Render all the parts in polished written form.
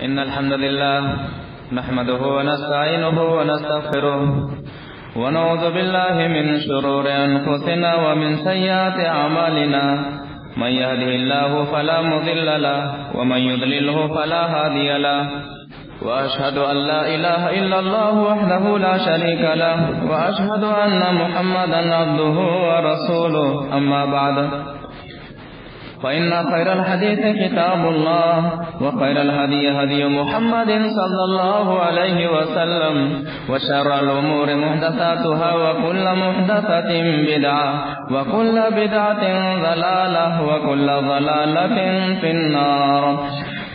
إن الحمد لله نحمده ونستعينه ونستغفره ونعوذ بالله من شرور أنفسنا ومن سيئات أعمالنا من يهده الله فلا مضل له ومن يضلله فلا هادي له وأشهد أن لا إله إلا الله وحده لا شريك له وأشهد أن محمدا عبده ورسوله أما بعد فإن خير الحديث كتاب الله وخير الهدي هدي محمد صلى الله عليه وسلم وشر الأمور محدثاتها وكل محدثة بدعة وكل بدعة ضلالة وكل ضلالة في النار.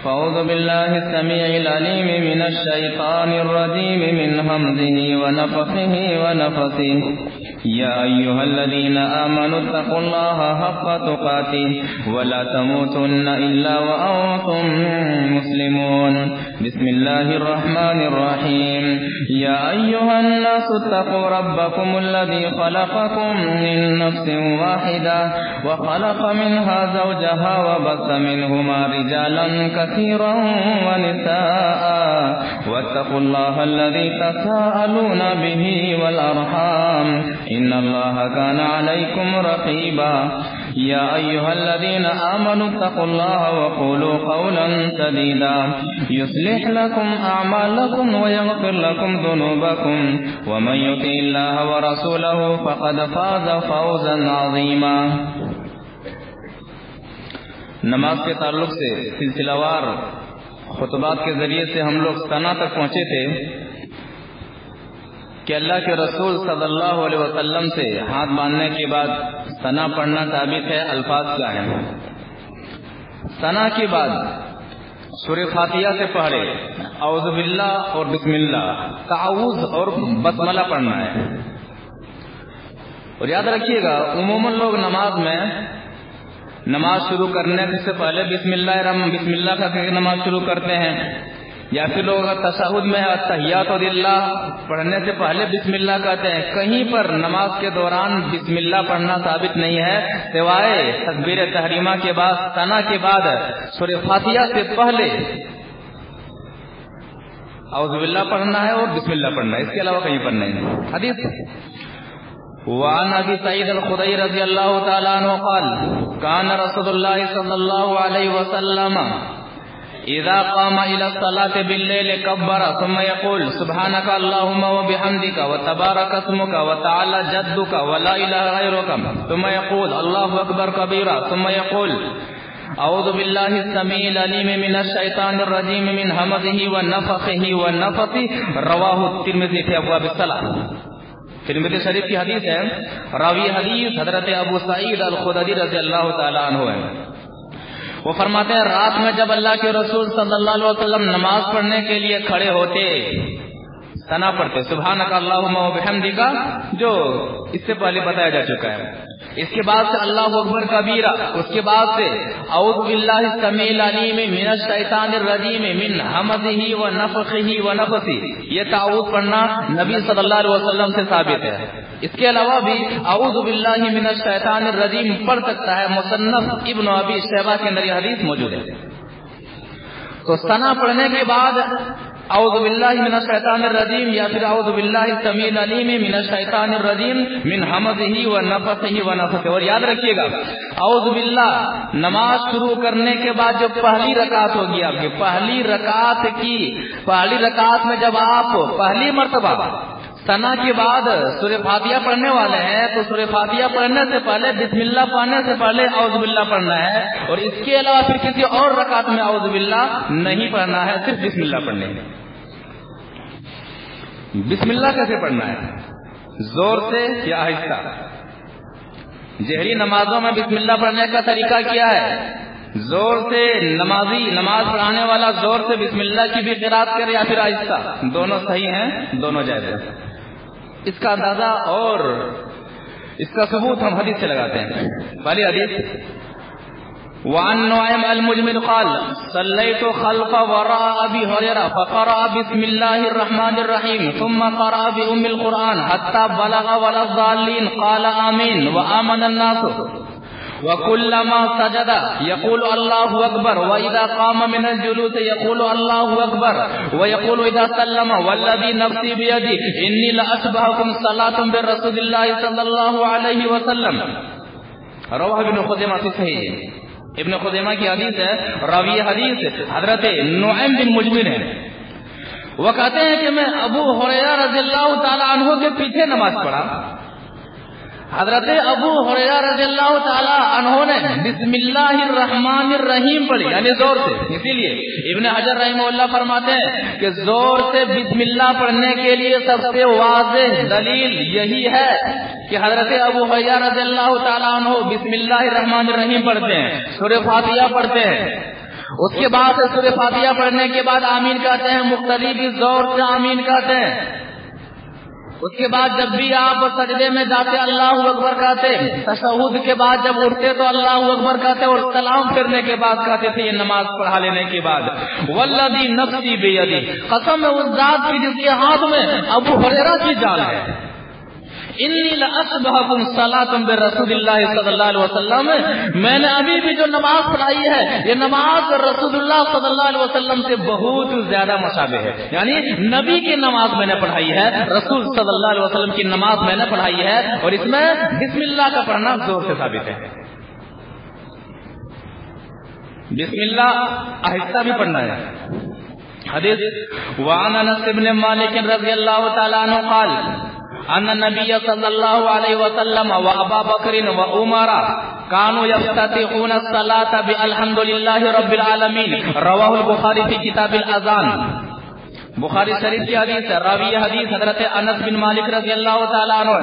فأعوذ بالله السميع العليم من الشيطان الرجيم من همزه ونفخه ونفثه. يا أيها الذين آمنوا اتقوا الله حق تقاته ولا تموتن إلا وأنتم مسلمون. بسم الله الرحمن الرحيم. يا أيها الناس اتقوا ربكم الذي خلقكم من نفس واحدة وخلق منها زوجها وبث منهما رجالا كثيرا ونساء واتقوا الله الذي تساءلون به والأرحام إن الله كان عليكم رقيبا. يا أيها الذين آمنوا اتقوا الله وقولوا قولا سديدا يصلح لكم أعمالكم ويغفر لكم ذنوبكم ومن يطع الله ورسوله فقد فاز فوزا عظيما. نماز کے تعلق سے سلسلہ وار خطبات کے ذریعے سے ہم لوگ ثنا تک پہنچے تھے کہ اللہ کے رسول صلی اللہ علیہ وسلم سے ہاتھ باندھنے کے بعد ثنا پڑھنا ثابت ہے. الفاظ کیا ہیں؟ ثنا کے بعد سورہ فاتحہ سے پڑھے اعوذ باللہ اور بسم اللہ، تعوذ اور بسملہ پڑھنا ہے. اور یاد رکھیے گا عموماً لوگ نماز شروع کرنے سے پہلے بسم اللہ کا کہہ کے نماز شروع کرتے ہیں، یا پھر لوگ تشہد میں التحیات للہ پڑھنے سے پہلے بسم اللہ کہتے ہیں. کہیں پر نماز کے دوران بسم اللہ پڑھنا ثابت نہیں ہے سوائے تکبیر تحریمہ کے بعد، ثنا کے بعد سورہ فاتحہ سے پہلے اعوذ باللہ پڑھنا ہے اور بسم اللہ پڑھنا ہے، اس کے علاوہ کہیں پر نہیں. حدیث وعن ابي سعيد الخدري رضي الله تعالى عنه قال كان رسول الله صلى الله عليه وسلم اذا قام الى الصلاه بالليل كبر ثم يقول سبحانك اللهم وبحمدك وتبارك اسمك وتعالى جدك ولا اله غيرك ثم يقول الله اكبر كبيرا ثم يقول اعوذ بالله السميع العليم من الشيطان الرجيم من همزه ونفخه ونفثه. رواه الترمذي في ابواب الصلاه. ترمذی شریف کی حدیث ہے. راوی حدیث حضرت ابو سعید الخدری رضی اللہ تعالی عنہ ہے. وہ فرماتے ہیں رات میں جب اللہ کے رسول صلی اللہ علیہ وسلم نماز پڑھنے کے لیے کھڑے ہوتے ثنا پڑھتے سبحانک اللہم و بحمدک، جو اس سے پہلے بتایا جا چکا ہے. اس کے بعد سے اللہ اکبر کبیرہ، اس کے بعد سے اعوذ باللہ السمیع العلیم من الشیطان الرجیم من ہمزہ ونفخہ ونفثہ. یہ تعوذ پڑھنا نبی صلی اللہ علیہ وسلم سے ثابت ہے. اس کے علاوہ بھی اعوذ باللہ من الشیطان الرجیم پڑھ سکتا ہے. مصنف ابن ابی شیبہ کے اندر یہ حدیث موجود ہے. تو ثنا پڑھنے کے بعد اعوذ باللہ من الشیطان الرجیم یا پھر اعوذ باللہ السمیع العلیم من الشیطان الرجیم من ہمزہ ونفثہ ونفثہ. اور یاد رکھیے گا اعوذ باللہ نماز شروع کرنے کے بعد جو پہلی رکعت ہوگی آپ کی، پہلی رکعت میں جب آپ پہلی مرتبہ ثنا کے بعد سورہ فاتحہ پڑھنے والے ہیں تو سورہ فاتحہ پڑھنے سے پہلے بسم اللہ پڑھنے سے پہلے اعوذ باللہ پڑھنا ہے. اور اس کے علاوہ پھر کسی اور رکعت میں اعوذ باللہ نہیں پڑھنا ہے، صرف بسم اللہ پڑھنے ہے. بسم اللہ کیسے پڑھنا ہے؟ زور سے یا آہستہ؟ جہری نمازوں میں بسم اللہ پڑھنے کا طریقہ کیا ہے؟ زور سے نماز پڑھانے والا زور سے بسم اللہ کی بھی قرات کرے یا پھر آہستہ، دونوں صحیح ہیں، دونوں جائز ہیں. اس کا اندازہ اور اس کا ثبوت ہم حدیث سے لگاتے ہیں. پہلی حدیث وعن نعیم المجمر قال صلیت خلف وراء ابی ہریرہ فقرأ بسم اللہ الرحمن الرحیم ثم قرأ بأم القرآن حتى بلغ ولا الضالین قال آمین وآمن الناس وَكُلَّمَا سَجَدَ يَقُولُ اللَّهُ أَكْبَرُ وَإِذَا قَامَ مِنَ الْجُلُوسِ يَقُولُ اللَّهُ أَكْبَرُ وَيَقُولُ إِذَا سَلَّمَ وَالَّذِي نَفْسِي بِيَدِهِ إِنِّي لَأَشْبَهُكُمْ صَلَاةً بِرَسُولِ اللَّهِ صَلَّى اللَّهُ عَلَيْهِ وسلم. رواہ ابن خزیمہ سے صحیح ہے. ابن خزیمہ کی حدیث ہے. راوی حدیث حضرت نعیم بن مجمر ہے. وہ کہتے ہیں کہ میں ابو ہریرہ رضی اللہ تعالی عنہ کے پیچھے نماز پڑھا. حضرت ابو ہریرہ رضی اللہ تعالی عنہ نے بسم اللہ الرحمن الرحیم پڑھی یعنی زور سے. اسی لیے ابن حجر رحمہ اللہ فرماتے ہیں کہ زور سے بسم اللہ پڑھنے کے لیے سب سے واضح دلیل یہی ہے کہ حضرت ابو ہریرہ رضی اللہ تعالی عنہ بسم اللہ الرحمن الرحیم پڑھتے ہیں, سورہ فاتحہ پڑھتے ہیں. اس کے بعد سورہ فاتحہ پڑھنے کے بعد آمین کہتے ہیں, مختلف زور سے آمین کہتے ہیں. اس کے بعد جب بھی آپ سجدے میں جاتے اللہ اکبر کہتے, تشہد کے بعد جب اٹھتے تو اللہ اکبر کہتے, اور سلام پھرنے کے بعد کہتے تھے یہ نماز پڑھا لینے کے بعد والذی نفسی بیدی, قسم ہے اس ذات کی جس کے ہاتھ میں ابو ہریرہ کی جان ہے, انی لأشبہکم صلاۃ برسول اللہ صلی اللہ علیہ وسلم, میں نے ابھی بھی جو نماز پڑھائی ہے یہ نماز رسول اللہ صلی اللہ علیہ وسلم سے بہت زیادہ مشابہ ہے. یعنی نبی کی نماز میں نے پڑھائی ہے, رسول صلی اللہ علیہ وسلم کی نماز میں نے پڑھائی ہے, اور اس میں بسم اللہ کا پڑھنا زور سے ثابت ہے. بسم اللہ آہستہ بھی پڑھنا ہے. حدیث وعن انس بن مالک رضی اللہ تعالی عنہ قال ان النبي صلى الله عليه وسلم وابا بكر وعمر كانوا يفتتحون الصلاه بالحمد لله رب العالمين. رواه البخاري في كتاب الاذان. بخاری شریف کی حدیث ہے. راوی حدیث حضرت انس بن مالک رضی اللہ تعالی عنہ,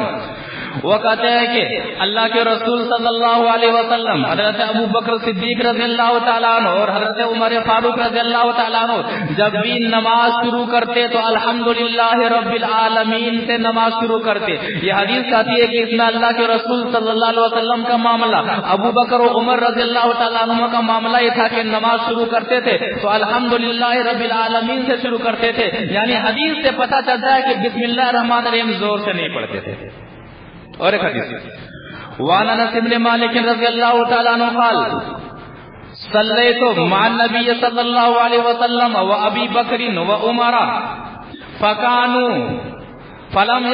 وہ کہتے ہیں کہ اللہ کے رسول صلی اللہ علیہ وسلم, حضرت ابو بکر صدیق رضی اللہ تعالیٰ عنہ اور حضرت عمر فاروق رضی اللہ تعالیٰ عنہ جب بھی نماز شروع کرتے تو الحمدللہ رب العالمین سے نماز شروع کرتے. یہ حدیث کہتی ہے کہ اس میں اللہ کے رسول صلی اللہ علیہ وسلم کا معاملہ, ابو بکر و عمر رضی اللہ تعالیٰ عنہ کا معاملہ یہ تھا کہ نماز شروع کرتے تھے تو الحمدللہ رب العالمین سے شروع کرتے تھے. یعنی حدیث سے پتہ چلتا ہے کہ بسم اللہ الرحمن الرحیم زور سے نہیں پڑھتے تھے. اور ایک حدیث وعن انس بن مالک رضی اللہ تعالی عنہ قال صلیت مع النبی صلی اللہ علیہ وسلم وابی بکر وعمر فكانوا فلم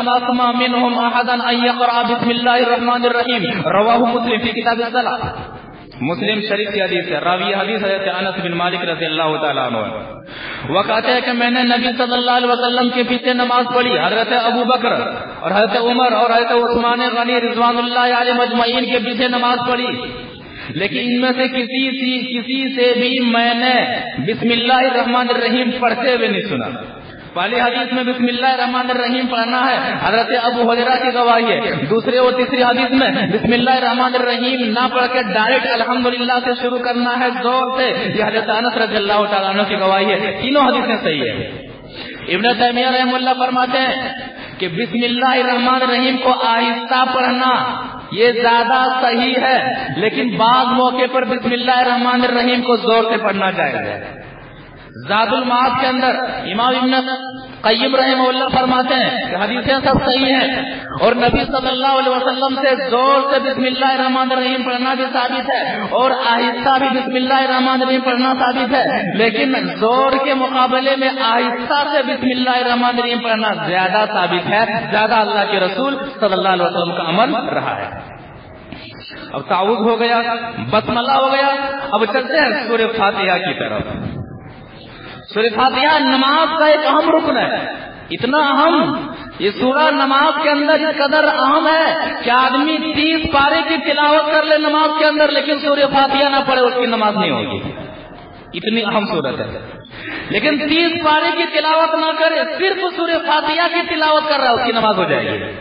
اسمع منهم احدا ان يقرأ بسم الله الرحمن الرحیم. رواه مسلم فی کتاب الصلاۃ. مسلم شریف کی حدیث ہے. راوی حدیث حضرت انس بن مالک رضی اللہ تعالی عنہ. وہ کہتے ہیں کہ میں نے نبی صلی اللہ علیہ وسلم کے پیچھے نماز پڑھی, حضرت ابو بکر اور حضرت عمر اور حضرت عثمان غنی رضوان اللہ علیہ مجمعین کے پیچھے نماز پڑھی, لیکن ان میں سے کسی سے بھی میں نے بسم اللہ الرحمن الرحیم پڑھتے ہوئے نہیں سنا. پہلی حدیث میں بسم اللہ الرحمن الرحیم پڑھنا ہے, حضرت ابو ہریرہ کی گواہی ہے. دوسرے اور تیسری حدیث میں بسم اللہ الرحمن الرحیم نہ پڑھ کے ڈائریکٹ الحمدللہ سے شروع کرنا ہے زور سے. یہ حضرت انس رضی اللہ تعالیٰ عنہ کی گواہی ہے. تینوں حدیثیں صحیح ہے. ابن تیمیہ رحمہ اللہ فرماتے ہیں کہ بسم اللہ الرحمن الرحیم کو آہستہ پڑھنا یہ زیادہ صحیح ہے, لیکن بعض موقع پر بسم اللہ الرحمن الرحیم کو زور سے پڑھنا چاہیے. زاد المعاد کے اندر امام ابن قیم رحمہ اللہ فرماتے ہیں کہ حدیثیں سب صحیح ہیں اور نبی صلی اللہ علیہ وسلم سے زور سے بسم اللہ الرحمن الرحیم پڑھنا بھی ثابت ہے اور آہستہ بھی بسم اللہ الرحمن الرحیم پڑھنا ثابت ہے, لیکن زور کے مقابلے میں آہستہ سے بسم اللہ الرحمن الرحیم پڑھنا زیادہ ثابت ہے, زیادہ اللہ کے رسول صلی اللہ علیہ وسلم کا عمل رہا ہے. اب تعوذ ہو گیا, بسملہ ہو گیا, اب چلتے ہیں سورہ فاتحہ کی طرف. سورہ فاتحہ نماز کا ایک اہم رکن ہے, اتنا اہم یہ سورہ نماز کے اندر اس قدر اہم ہے کہ آدمی 30 پارے کی تلاوت کر لے نماز کے اندر لیکن سورہ فاتحہ نہ پڑھے اس کی نماز نہیں ہوگی. اتنی اہم سورت ہے. لیکن 30 پارے کی تلاوت نہ کرے, صرف سورہ فاتحہ کی تلاوت کر رہا ہے اس کی نماز ہو جائے گی.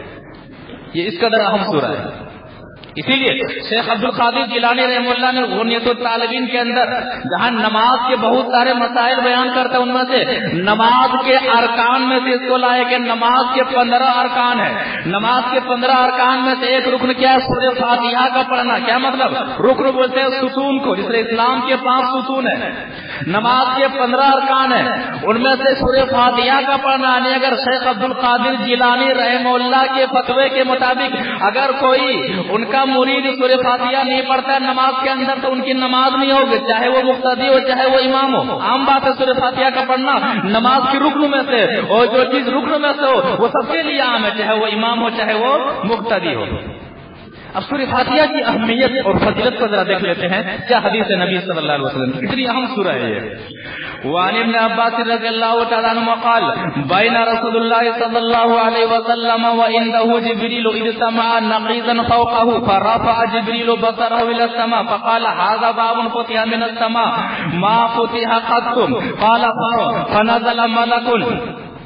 یہ اس قدر اہم سورہ ہے. اسی لیے شیخ عبد القادر جیلانی رحمہ اللہ نے غنیۃ الطالبین کے اندر جہاں نماز کے بہت سارے مسائل بیان کرتا ہے ان میں سے نماز کے ارکان میں سے اس کو لائے کہ نماز کے 15 ارکان ہیں. نماز کے 15 ارکان میں سے ایک رکن کیا ہے, سورہ فاتحہ کا پڑھنا. کیا مطلب, رکن بولتے ہیں ستون کو, جس طرح اسلام کے 5 ستون ہیں, نماز کے 15 ارکان ہیں, ان میں سے سورہ فاتحہ کا پڑھنا. یعنی اگر شیخ عبد القادر جیلانی رحمہ اللہ کے فتوے کے مطابق اگر کوئی ان کا جب مرید سورہ فاتحہ نہیں پڑھتا ہے نماز کے اندر تو ان کی نماز نہیں ہوگی، چاہے وہ مقتدی ہو چاہے وہ امام ہو. عام بات ہے سورہ فاتحہ کا پڑھنا نماز کی رکن میں سے، اور جو چیز رکن میں سے ہو وہ سب کے لیے عام ہے، چاہے وہ امام ہو چاہے وہ مقتدی ہو. اب سورہ فاتحہ کی اہمیت اور فضیلت کو ذرا دیکھ لیتے ہیں. کیا حدیث ہے نبی صلی اللہ علیہ وسلم، اتنی اہم سورہ ہے یہ. وعن ابن عباس رضی اللہ تعالی عنہ قال بین رسول اللہ صلی اللہ علیہ وسلم وعنده جبریل اذ سمع نقیضا فوقه فرفع جبریل بصره الى السماء فقال هذا باب فتح من السماء ما فتح قط قال فنزل ملك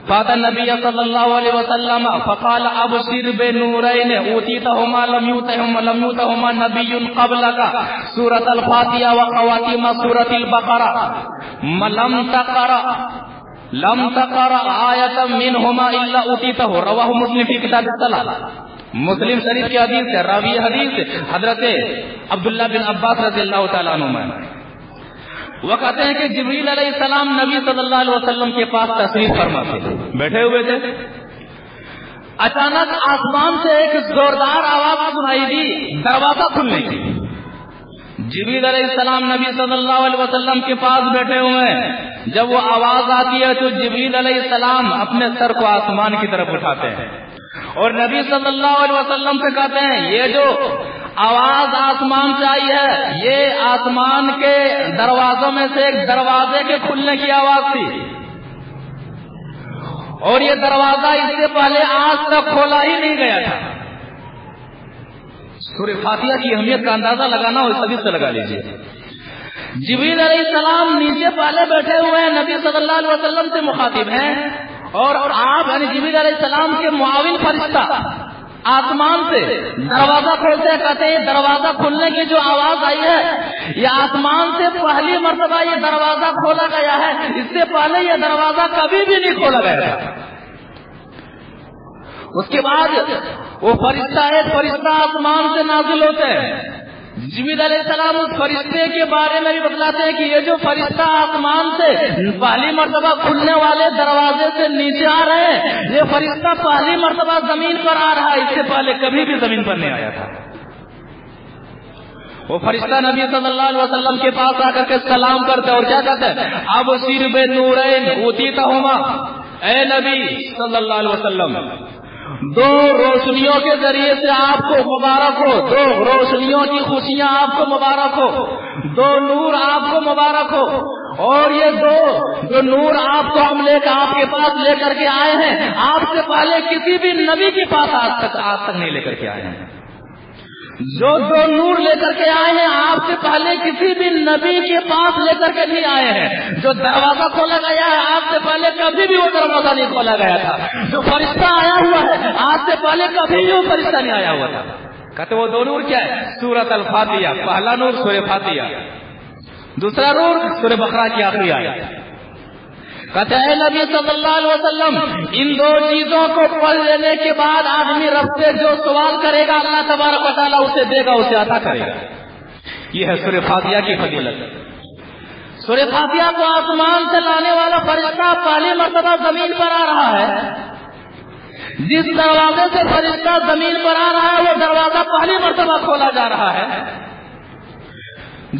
فاتى النبي صلى الله عليه وسلم فقال ابشر بنورين اوتيتهما لم يؤتهما نبي قبلك سورة الفاتحة وخواتيم سورة البقرة لم تقرأ آية منهما الا اوتيته. رواه مسلم في كتاب الصلاة. مسلم شریف کی حدیث ہے، راوی حدیث حضرت عبداللہ بن عباس رضی اللہ تعالیٰ عنہما. وہ کہتے ہیں کہ جبریل علیہ السلام نبی صلی اللہ علیہ وسلم کے پاس تشریف فرما تھے، بیٹھے ہوئے تھے. اچانک آسمان سے ایک زوردار آواز سنائی دی دروازہ کھلنے کی. جبریل علیہ السلام نبی صلی اللہ علیہ وسلم کے پاس بیٹھے ہوئے ہیں. جب وہ آواز آتی ہے تو جبریل علیہ السلام اپنے سر کو آسمان کی طرف اٹھاتے ہیں اور نبی صلی اللہ علیہ وسلم سے کہتے ہیں یہ جو آواز آسمان سے آئی ہے یہ آسمان کے دروازوں میں سے ایک دروازے کے کھلنے کی آواز تھی، اور یہ دروازہ اس سے پہلے آج تک کھولا ہی نہیں گیا تھا. سورہ فاتحہ کی اہمیت کا اندازہ لگانا ہو اس حدیث سے لگا لیجیے. جبریل علیہ السلام نیچے پہلے بیٹھے ہوئے ہیں، نبی صلی اللہ علیہ وسلم سے مخاطب ہیں، اور آپ یعنی جبریل علیہ السلام کے معاون فرشتہ آسمان سے دروازہ کھولتے کہتے ہیں دروازہ کھلنے کی جو آواز آئی ہے یہ آسمان سے پہلی مرتبہ یہ دروازہ کھولا گیا ہے، اس سے پہلے یہ دروازہ کبھی بھی نہیں کھولا گیا تھا. اس کے بعد وہ فرشتہ ایک فرشتہ آسمان سے نازل ہوتے ہیں. جبریل علیہ السلام اس فرشتے کے بارے میں بھی بتلاتے ہیں کہ یہ جو فرشتہ آسمان سے پہلی مرتبہ کھلنے والے دروازے سے نیچے آ رہے ہیں یہ فرشتہ پہلی مرتبہ زمین پر آ رہا ہے، اس سے پہلے کبھی بھی زمین پر نہیں آیا تھا. وہ فرشتہ نبی صلی اللہ علیہ وسلم کے پاس آ کر کے سلام کرتے اور کیا کہتے ہیں اب سر بے نورین اوتیتہما، اے نبی صلی اللہ علیہ وسلم دو روشنیوں کے ذریعے سے آپ کو مبارک ہو، دو روشنیوں کی خوشیاں آپ کو مبارک ہو، دو نور آپ کو مبارک ہو. اور یہ جو نور آپ کو ہم آپ کے پاس لے کر کے آئے ہیں آپ سے پہلے کسی بھی نبی کے پاس آج تک نہیں لے کر کے آئے ہیں. جو دو نور لے کر کے آئے ہیں آپ سے پہلے کسی بھی نبی کے پاس لے کر کے نہیں آئے ہیں. جو دروازہ کھولا گیا ہے آپ سے پہلے کبھی بھی وہ دروازہ نہیں کھولا گیا تھا. جو فرشتہ آیا ہوا ہے آج سے پہلے کبھی بھی وہ فرشتہ نہیں آیا ہوا تھا. کہتے وہ دو نور کیا ہے؟ سورۃ الفاتحہ. پہلا نور سورہ فاتحہ، دوسرا نور سورہ بقرہ کی آخری آیت. کہتے ہیں نبی صلی اللہ علیہ وسلم ان دو چیزوں کو پڑھ لینے کے بعد آدمی رب سے جو سوال کرے گا اللہ تبارک و تعالیٰ اسے دے گا، اسے عطا کرے گا. یہ ہے سورہ فاتحہ کی فضیلت. سورہ فاتحہ کو آسمان سے لانے والا فرشتہ پہلی مرتبہ زمین پر آ رہا ہے. جس دروازے سے فرشتہ زمین پر آ رہا ہے وہ دروازہ پہلی مرتبہ کھولا جا رہا ہے.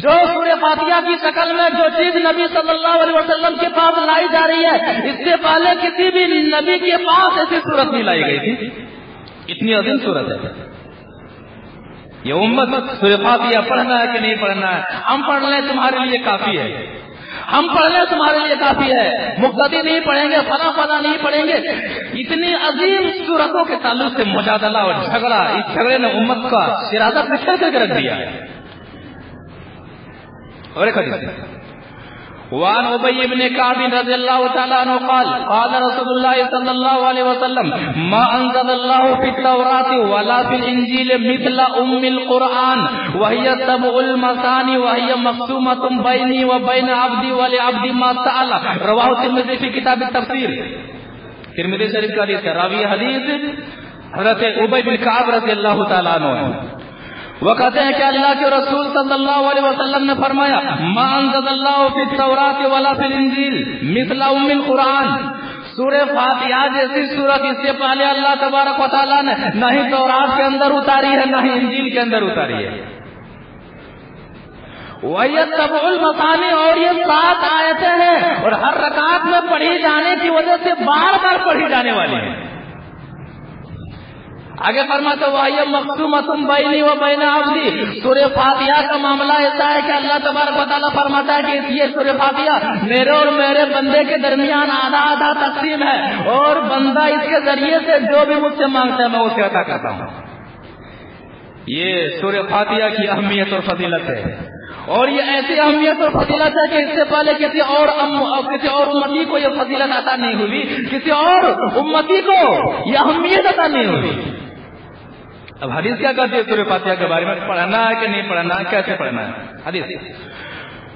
جو سورہ فاتحہ کی شکل میں جو چیز نبی صلی اللہ علیہ وسلم کے پاس لائی جا رہی ہے اس سے پہلے کسی بھی نبی کے پاس ایسی صورت نہیں لائی گئی تھی. اتنی عظیم صورت ہے. یہ امت سورہ فاتحہ پڑھنا ہے کہ نہیں پڑھنا ہے؟ ہم پڑھ لیں تمہارے لیے کافی ہے، ہم پڑھ لیں تمہارے لیے کافی ہے. مقتدی نہیں پڑھیں گے، فلاں نہیں پڑھیں گے. اتنی عظیم صورتوں کے تعلق سے مجادلہ اور جھگڑا، اس جھگڑے نے امت کا ارادہ بکھیر کر کے رکھ دیا ہے. اور ایک حدیث وعن ابی بن کعب رضی اللہ تعالی عنہ قال قال رسول اللہ صلی اللہ علیہ وسلم ما انزل اللہ فی التوراۃ ولا فی الانجیل مثل ام القرآن وهي سبع المثانی وهي مقسومۃ بینی وبین عبدی ولعبدی ما سأل. رواہ ترمذی فی کتاب التفسیر. ترمذی شریف کا حدیث ہے. راوی حدیث حضرت ابی بن کعب رضی اللہ تعالی عنہ. وہ کہتے ہیں کہ اللہ کے رسول صلی اللہ علیہ وسلم نے فرمایا ما انزل اللہ فی التوراۃ ولا فی الانجیل مثل ام القرآن سورہ فاتحہ جیسی سورت اس سے پہلے اللہ تبارک و تعالیٰ نے نہ ہی تورات کے اندر اتاری ہے نہ ہی انجیل کے اندر اتاری ہے. وَيَتَّبِعُ الْمَثَانِي، اور یہ 7 آیتیں ہیں اور ہر رکعت میں پڑھی جانے کی وجہ سے بار بار پڑھی جانے والی ہیں. آگے فرماتا وَهِيَ مَقْسُومَةٌ بَيْنِي وَبَيْنَ عَبْدِي. سورہ فاتحہ کا معاملہ ایسا ہے کہ اللہ تبارک و تعالیٰ فرماتا ہے کہ یہ سورہ فاتحہ میرے اور میرے بندے کے درمیان آدھا آدھا تقسیم ہے اور بندہ اس کے ذریعے سے جو بھی مجھ سے مانگتا ہے میں اسے عطا کرتا ہوں. یہ سورہ فاتحہ کی اہمیت اور فضیلت ہے، اور یہ ایسی اہمیت اور فضیلت ہے کہ اس سے پہلے کسی اور امتی کو یہ فضیلت عطا نہیں ہوئی، کسی اور امتی کو یہ اہمیت عطا نہیں ہوئی. اب حدیث کیا کہتے ہیں سورہ فاتحہ کے بارے میں؟ پڑھنا ہے کہ نہیں پڑھنا ہے، کیسے پڑھنا ہے؟ حدیث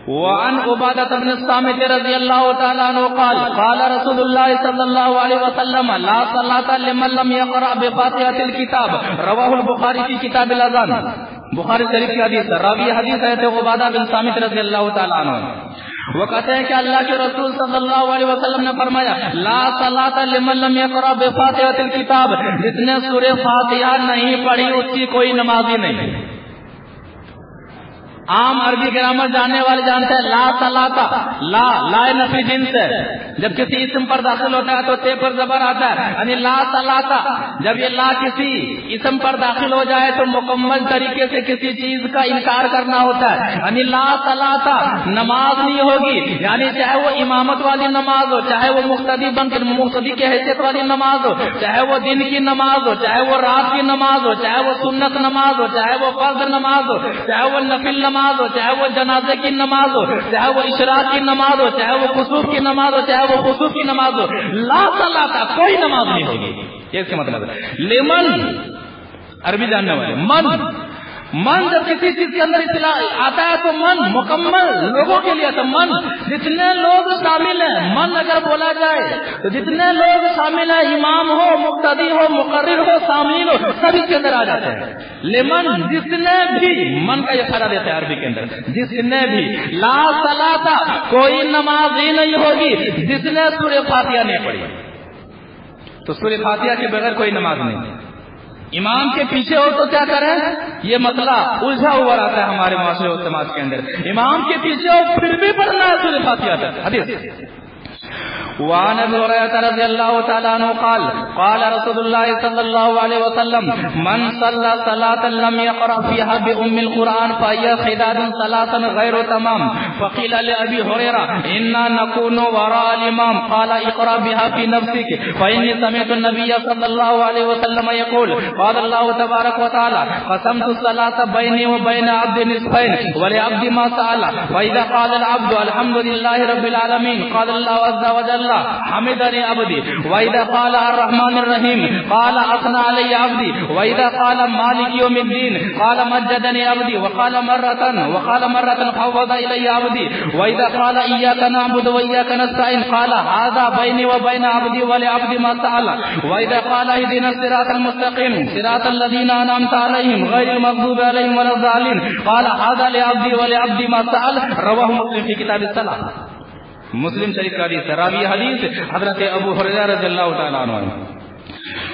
وعن عبادة بن الصامت رضی اللہ تعالیٰ عنہ قال قال رسول اللہ صلی اللہ علیہ وسلم لا صلاة لمن لم يقرأ بفاتحة الكتاب. رواہ البخاری فی کتاب الاذان. بخاری شریف کی حدیث ہے. راوی حدیث ہے عبادہ بن صامت رضی اللہ تعالیٰ عنہ. وہ کہتے ہیں کہ اللہ کے رسول صلی اللہ علیہ وسلم نے فرمایا لا صلاة لمن لم يقرأ بفاتحة الكتاب، جس نے سورہ فاتحہ نہیں پڑھی اس کی کوئی نماز ہی نہیں. عام عربی گرامر جاننے والے جانتے ہیں لا صلاة، لا نفی جنس ہے. جب کسی اسم پر داخل ہوتا ہے تو تے پر زبر آتا ہے، یعنی لا صلاة. جب یہ لا کسی اسم پر داخل ہو جائے تو مکمل طریقے سے کسی چیز کا انکار کرنا ہوتا ہے، یعنی لا صلاة، نماز نہیں ہوگی. یعنی چاہے وہ امامت والی نماز ہو، چاہے وہ مقتدی کے حیثیت والی نماز ہو، چاہے وہ دن کی نماز ہو، چاہے وہ رات کی نماز ہو، چاہے وہ سنت نماز ہو، چاہے وہ فرض نماز ہو، چاہے وہ نفل نماز ہو، چاہے وہ جنازے کی نماز ہو، چاہے وہ اشراق کی نماز ہو، چاہے وہ خسوف کی نماز ہو، چاہے وہ خسوف کی نماز ہو، لا صلاة، کوئی نماز نہیں ہوگی. یہ اس کا مطلب ہے. لمن، عربی جاننے والے، من جب کسی چیز کے اندر اطلاع آتا ہے تو من مکمل لوگوں کے لیے آتا ہے. من جتنے لوگ شامل ہیں، من اگر بولا جائے تو جتنے لوگ شامل ہیں، امام ہو، مقتدی ہو، مقرر ہو، سامعین ہو، سب اس کے اندر آ جاتے ہیں. لمن، جتنے بھی، من کا یہ فرا دیتا ہے عربی کے اندر، جتنے بھی. لا صلاة، کوئی نماز ہی نہیں ہوگی جس نے سورہ فاتحہ نہیں پڑھی. تو سورہ فاتحہ کے بغیر کوئی نماز نہیں. امام کے پیچھے ہو تو کیا کریں؟ یہ مسئلہ الجھا ہوا رہتا ہے ہمارے معاشرے اور سماج کے اندر. امام کے پیچھے ہو پھر بھی پڑھنا ہے سورہ فاتحہ. حدیث وعن ابي هريره رضي الله تعالى عنه قال قال رسول الله صلى الله عليه وسلم من صلى صلاة لم يقرأ فيها بأم القرآن فهي خداج صلاة غير تمام. فقيل لأبي هريرة إنا نكون وراء الإمام قال اقرأ بها في نفسك فإني سمعت النبي صلى الله عليه وسلم يقول قال الله تبارك وتعالى قسمت الصلاة بيني وبين عبد نصفين ولعبد ما سأل فإذا قال العبد الحمد لله رب العالمين قال الله عز وجل حمدني عبدي وإذا قال الرحمن الرحيم قال أثنى علي عبدي وإذا قال مالك يوم الدين قال مجدني عبدي وقال مرة فوض إلي عبدي وإذا قال إياك نعبد وإياك نستعين قال هذا بيني وبين عبدي ولعبدي ما سأل وإذا قال اهدنا الصراط المستقيم صراط الذين أنعمت عليهم غير المغضوب عليهم ولا الضالين قال هذا لعبدي ولعبدي ما سأل. رواه مسلم في كتاب الصلاة. مسلم شریف کا حدیث. راوی حدیث حضرت ابو ہریرہ رضی اللہ تعالیٰ عنہ.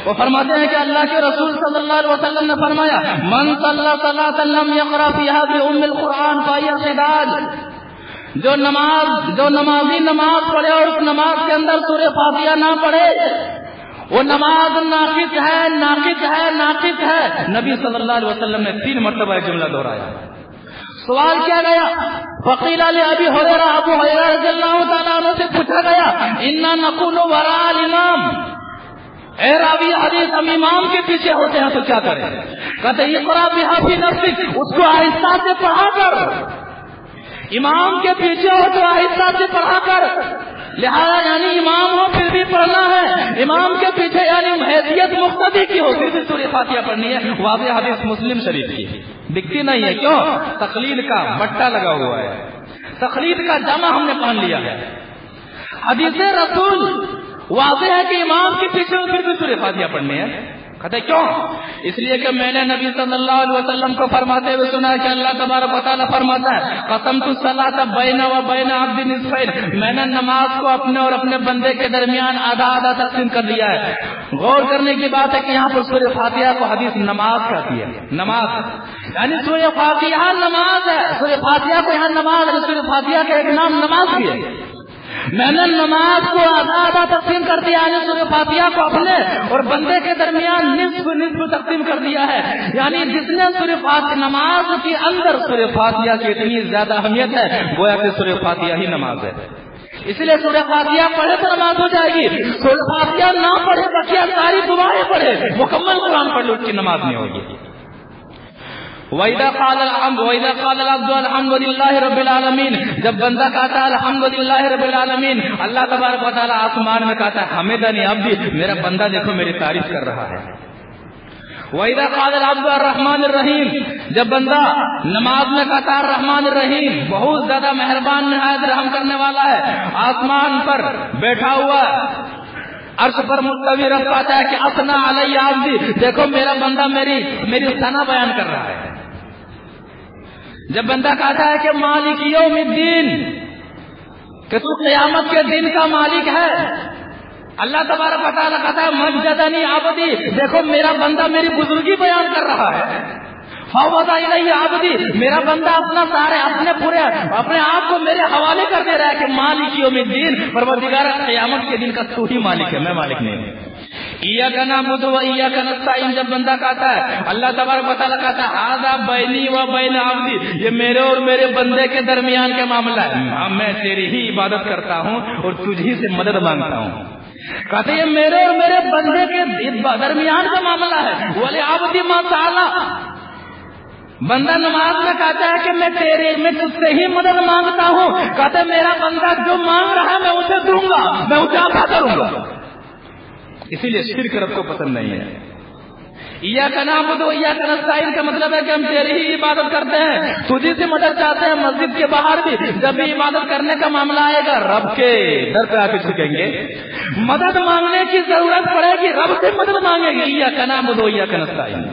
وہ فرماتے ہیں کہ اللہ کے رسول صلی اللہ علیہ وسلم نے فرمایا من صلی صلاۃ لم یقرأ فیہا بأم القرآن فہی خداج. جو نمازی نماز پڑھے اور اس نماز کے اندر سورہ فاتحہ نہ پڑھے وہ نماز ناقص ہے. نبی صلی اللہ علیہ وسلم نے 3 مرتبہ جملہ دہرایا. سوال کیا گیا؟ فقیل لأبی ہریرہ، ابو ہریرہ رضی اللہ تعالیٰ عنہ سے پوچھا گیا انا نکون وراء الامام، اے راوی حدیث ہم امام کے پیچھے ہوتے ہیں تو کیا کریں؟ کہتے اقرأ بہا فی نفسک، اس کو آہستہ سے پڑھا کر. امام کے پیچھے ہو تو آہستہ سے پڑھا کر. لہذا یعنی امام ہو پھر بھی پڑھنا ہے، امام کے پیچھے یعنی حیثیت مقتدی کی ہو پھر بھی سورہ فاتحہ پڑھنی ہے. واضح حدیث مسلم شریف کی دکھتی نہیں ہے. کیوں؟ تقلید کا بٹا لگا ہوا ہے، تقلید کا جامع ہم نے پہن لیا ہے. حدیث رسول واضح ہے کہ امام کے پیچھے پھر بھی سورہ فاتحہ پڑھنی ہے. کہتے کیوں؟ اس لیے کہ میں نے نبی صلی اللہ علیہ وسلم کو فرماتے ہوئے سنا کہ اللہ تبارک و تعالیٰ فرماتا ہے قسمت الصلاۃ بین و بین عبد نصفین، میں نے نماز کو اپنے اور اپنے بندے کے درمیان آدھا آدھا تقسیم کر دیا ہے۔ غور کرنے کی بات ہے کہ یہاں پر سورہ فاتحہ کو حدیث نماز کہتی ہے، نماز یعنی سورہ فاتحہ نماز ہے، سورہ فاتحہ کو یہاں نماز ہے، سورہ فاتحہ کا ایک نام نماز بھی ہے۔ میں نے نماز کو آدھا آدھا تقسیم کر دیا ہے، سورہ فاتحہ کو اپنے اور بندے کے درمیان نصف نصف تقسیم کر دیا ہے، یعنی جس نے سورہ فاتحہ نماز کے اندر سورہ فاتحہ کی اتنی زیادہ اہمیت ہے گویا کہ سورہ فاتحہ ہی نماز ہے۔ اس لیے سورہ فاتحہ پڑھے تو نماز ہو جائے گی، سورہ فاتحہ نہ پڑھے بقیہ ساری دعائیں پڑھے مکمل قرآن پڑھ لو اس کی نماز نہیں ہوگی۔ وَإِذَا قَالَ الْعَبْدُ الْحَمْدُ لِلَّهِ رَبِّ الْعَالَمِينَ، جب بندہ کہتا ہے الحمدللہ رب العالمین، اللہ تبارک و تعالیٰ آسمان میں کہتا ہے حمدنی عبدی، میرا بندہ دیکھو میری تعریف کر رہا ہے۔ وَإِذَا قَالَ الْعَبْدُ الرَّحْمَنِ الرَّحِيمِ، جب بندہ نماز میں کہتا ہے الرحمن الرحیم، بہت زیادہ مہربان نہایت رحم کرنے والا ہے، آسمان پر بیٹھا ہوا عرش پر مستوی رکھ پاتا ہے کہ اثنا علی عبدی، دیکھو میرا بندہ میری ثنا بیان کر رہا ہے۔ جب بندہ کہتا ہے کہ مالک یوم الدین، کہ تو قیامت کے دن کا مالک ہے، اللہ تبارک و تعالیٰ کہتا ہے مجدنی عبدی، دیکھو میرا بندہ میری بزرگی بیان کر رہا ہے۔ فوض الیہ عبدی، میرا بندہ اپنے آپ کو میرے حوالے کر دے رہا ہے کہ مالک یوم الدین، پروردگار قیامت کے دن کا تو ہی مالک ہے، میں مالک نہیں ہوں۔ ایاک نعبد و ایاک نستعین، جب بندہ کہتا ہے اللہ تبارک و تعالیٰ کہتا ہے ھذا بینی و بین عبدی، یہ میرے اور میرے بندے کے درمیان کا معاملہ ہے، میں تیری ہی عبادت کرتا ہوں اور تجھ ہی سے مدد مانگتا ہوں۔ کہتے ہیں میرے اور میرے بندے کے درمیان کا معاملہ ہے، ولعبدی ما سأل، بندہ نماز میں کہتا ہے کہ میں تجھ سے ہی مدد مانگتا ہوں، کہتے میرا بندہ جو مانگ رہا ہے میں اسے دوں گا، میں اسے عطا کروں گا۔ اسی لیے شرک رب کو پسند نہیں ہے۔ ایاک نعبد و ایاک نستعین کا مطلب ہے کہ ہم تیری ہی عبادت کرتے ہیں، تجھی سے مدد چاہتے ہیں۔ مسجد کے باہر بھی جب بھی عبادت کرنے کا معاملہ آئے گا رب کے در پہ آ کے جھکیں گے، مدد مانگنے کی ضرورت پڑے گی رب سے مدد مانگیں گے۔ ایاک نعبد و ایاک نستعین۔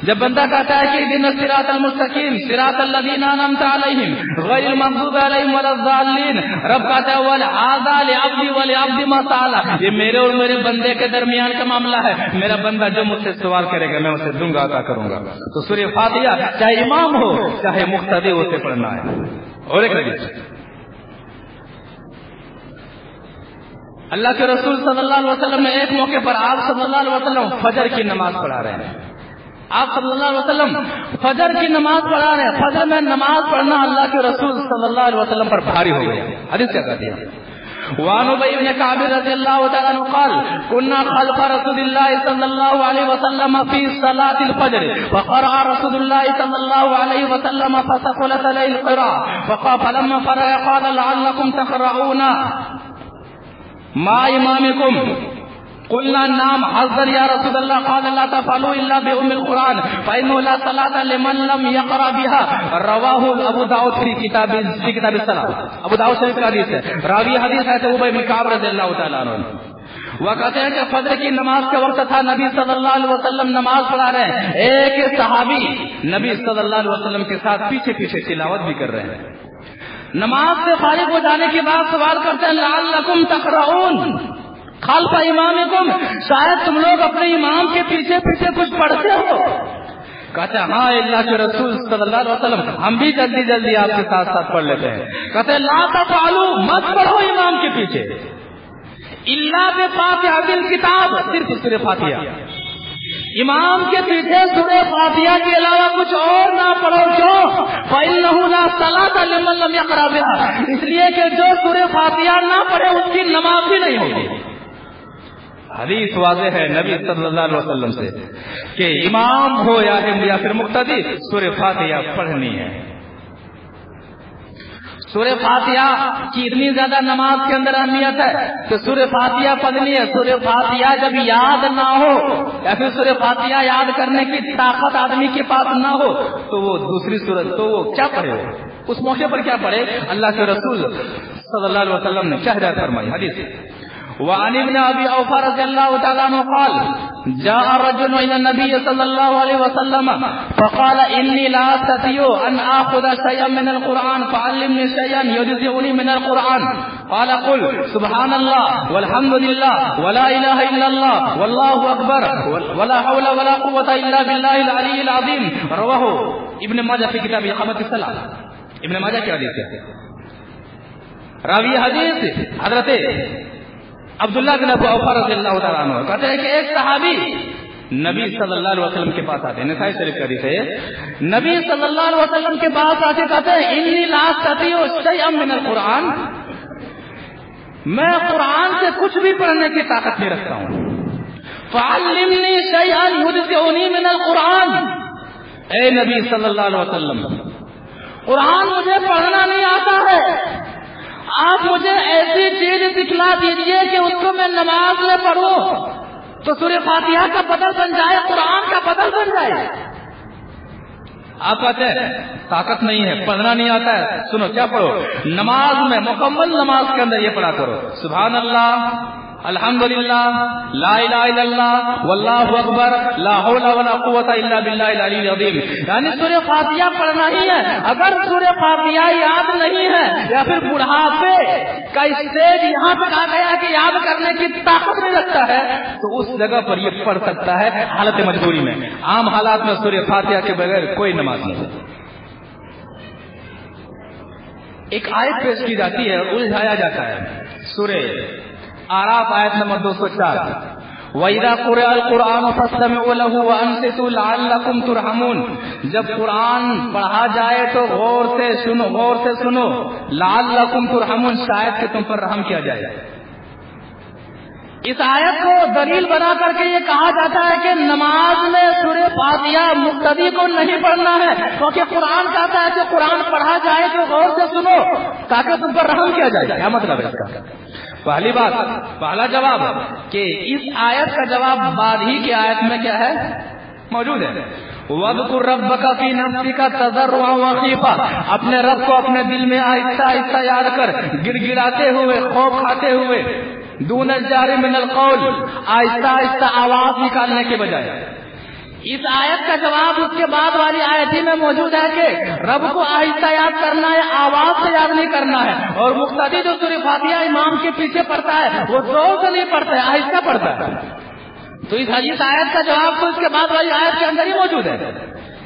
جب بندہ کہتا ہے کہ اهدنا الصراط المستقیم صراط الذین انعمت علیہم غیر المغضوب علیہم ولا الضالین، رب کہتا ہے وَلْعَذَا لِعَبْدِ وَلِعَبْدِ مَا سَأَلَ، یہ میرے اور میرے بندے کے درمیان کا معاملہ ہے، میرا بندہ جو مجھ سے سوال کرے گا میں اسے دوں گا، عطا کروں گا۔ تو سورہ فاتحہ چاہے امام ہو چاہے مقتدی ہو، اسے پڑھنا ہے۔ اور ایک حدیث اللہ کے رسول صلی اللہ علیہ وسلم نے ایک موقع پر آپ صلی اللہ علیہ وسلم فجر کی نماز پڑھا رہے ہیں، آپ صلی اللہ علیہ وسلم فجر کی نماز پڑھا رہے ہیں، فجر میں نماز پڑھنا اللہ کے رسول صلی اللہ علیہ وسلم پر بھاری ہو گیا۔ حدیث کیا کہتی ہے؟ وعن ابی بن کعب رضی اللہ تعالی عنہ قال كنا خلف رسول الله صلی اللہ علیہ وسلم في صلاة الفجر فقرأ رسول الله صلی اللہ علیہ وسلم فثقلت عليه القراءة فقال فلما فرغ قال لعلكم تقرؤون مع امامكم قلنا نعم حضر یا رسول اللہ قال لا تفعلوا الا بأم القرآن فإنه لا صلاة لمن لم يقرأ بها، رواہ ابو داؤد فی کتاب الصلاۃ، ابو داؤد شریف کا حدیث ہے، راوی حدیث ہے ابی بن کعب رضی اللہ تعالیٰ عنہ۔ وہ کہتے ہیں کہ فجر کی نماز کا وقت تھا، نبی صلی اللہ علیہ وسلم نماز پڑھا رہے ہیں، ایک صحابی نبی صلی اللہ علیہ وسلم کے ساتھ پیچھے پیچھے تلاوت بھی کر رہے ہیں۔ نماز سے فارغ ہو جانے کے بعد سوال کرتے ہیں لعلکم تقرؤون خلف امامکم، شاید تم لوگ اپنے امام کے پیچھے پیچھے کچھ پڑھتے ہو؟ کہتے ہیں ہاں اللہ کے رسول صلی اللہ علیہ وسلم ہم بھی جلدی جلدی آپ کے ساتھ ساتھ پڑھ لیتے ہیں۔ کہتے ہیں لا تفعلوا، مت پڑھو امام کے پیچھے، الا بفاتحۃ الکتاب، صرف سورہ فاتحہ، امام کے پیچھے سورہ فاتحہ کے علاوہ کچھ اور نہ پڑھو۔ کیوں؟ فإنه لا صلاة لمن لم يقرأ بها، اس لیے کہ جو سورہ فاتحہ نہ پڑھے اس کی نماز بھی نہیں ہوگی۔ حدیث واضح ہے نبی صلی اللہ علیہ وسلم سے کہ امام ہو یا پھر مقتدی سورہ فاتحہ پڑھنی ہے۔ سورہ فاتحہ کی اتنی زیادہ نماز کے اندر اہمیت ہے کہ سورہ فاتحہ پڑھنی ہے۔ سورہ فاتحہ جب یاد نہ ہو یا پھر سورہ فاتحہ یاد کرنے کی طاقت آدمی کے پاس نہ ہو تو وہ دوسری سورت تو وہ کیا پڑھے، اس موقع پر کیا پڑھے؟ اللہ کے رسول صلی اللہ علیہ وسلم نے کیا ہدایت فرمائی؟ حدیث وعن ابن ابي اوفى رضي الله تعالى عنه قال جاء رجل الى النبي صلى الله عليه وسلم فقال اني لا استطيع ان اخذ شيئا من القران فعلمني شيئا يجزئني من القران قال قل سبحان الله والحمد لله ولا اله الا الله والله اكبر ولا حول ولا قوه الا بالله العلي العظيم رواه ابن ماجہ في کتاب اقامت الصلاۃ. ابن ماجہ کی حدیث ہے. راوی حدیث حضرت عبداللہ بن ابو اوفا رضی اللہ تعالیٰ عنہ کہتے ہیں کہ ایک صحابی نبی صلی اللہ علیہ وسلم کے پاس آتے ہیں. نسائی شریف کی حدیث ہے. نبی صلی اللہ علیہ وسلم کے پاس آتے کہتے ہیں انی لا استطیع شیئا من القرآن, میں قرآن سے کچھ بھی پڑھنے کی طاقت نہیں رکھتا ہوں. فعلمنی شیئا یجزئنی من القرآن, اے نبی صلی اللہ علیہ وسلم قرآن مجھے پڑھنا نہیں آتا ہے, آپ مجھے ایسی چیز دکھلا دیجئے کہ اس کو میں نماز میں پڑھوں تو سورہ فاتحہ کا بدل بن جائے, قرآن کا بدل بن جائے. آپ کہتے ہیں طاقت نہیں ہے, پڑھنا نہیں آتا ہے. سنو کیا پڑھو, نماز میں مکمل نماز کے اندر یہ پڑھا کرو سبحان اللہ الحمدللہ لا الہ الا اللہ واللہ اکبر لا حول ولا قوت الا باللہ العلی العظیم. یعنی سورہ فاتحہ پڑھنا ہی ہے. اگر سورہ فاتحہ یاد نہیں ہے یا پھر بڑھاپے کا اسٹیج یہاں تک آ گیا کہ یاد کرنے کی طاقت نہیں رکھتا ہے تو اس جگہ پر یہ پڑھ سکتا ہے حالت مجبوری میں. عام حالات میں سورہ فاتحہ کے بغیر کوئی نماز نہیں. ایک آیت پیش کی جاتی ہے اور الجھایا جاتا ہے. سورہ اعراف آیت نمبر 204 وَإِذَا قُرِئَ الْقُرْآنُ فَاسْتَمِعُوا لَهُ وَأَنصِتُوا لَعَلَّكُمْ تُرْحَمُونَ, جب قرآن پڑھا جائے تو غور سے سنو لَعَلَّكُمْ تُرْحَمُونَ, شاید کہ تم پر رحم کیا جائے. اس آیت کو دلیل بنا کر کے یہ کہا جاتا ہے کہ نماز میں سورہ فاتحہ مقتدی کو نہیں پڑھنا ہے, کیونکہ قرآن کہتا ہے کہ قرآن پڑھا جائے تو غور سے سنو تاکہ تم پر رحم کیا جائے. کیا مطلب ہے اس کا؟ پہلی بات, پہلا جواب کہ اس آیت کا جواب بعد ہی کی آیت میں کیا ہے موجود ہے. وَاذْكُرْ رَبَّكَ فِي نَفْسِكَ تَضَرُّعًا وَخِيفَةً, اپنے رب کو اپنے دل میں آہستہ آہستہ یاد کر, گڑ گڑاتے ہوئے, خوف کھاتے ہوئے, دون الجہر من القول, آہستہ آہستہ آواز نکالنے کے بجائے. اس آیت کا جواب اس کے بعد والی آیت ہی میں موجود ہے کہ رب کو آہستہ یاد کرنا ہے, آواز سے یاد نہیں کرنا ہے. اور مقتدی جو سورہ فاتحہ امام کے پیچھے پڑھتا ہے وہ زور سے نہیں پڑھتا ہے, آہستہ پڑھتا ہے. تو اس حدیث آیت کا جواب تو اس کے بعد والی آیت کے اندر ہی موجود ہے.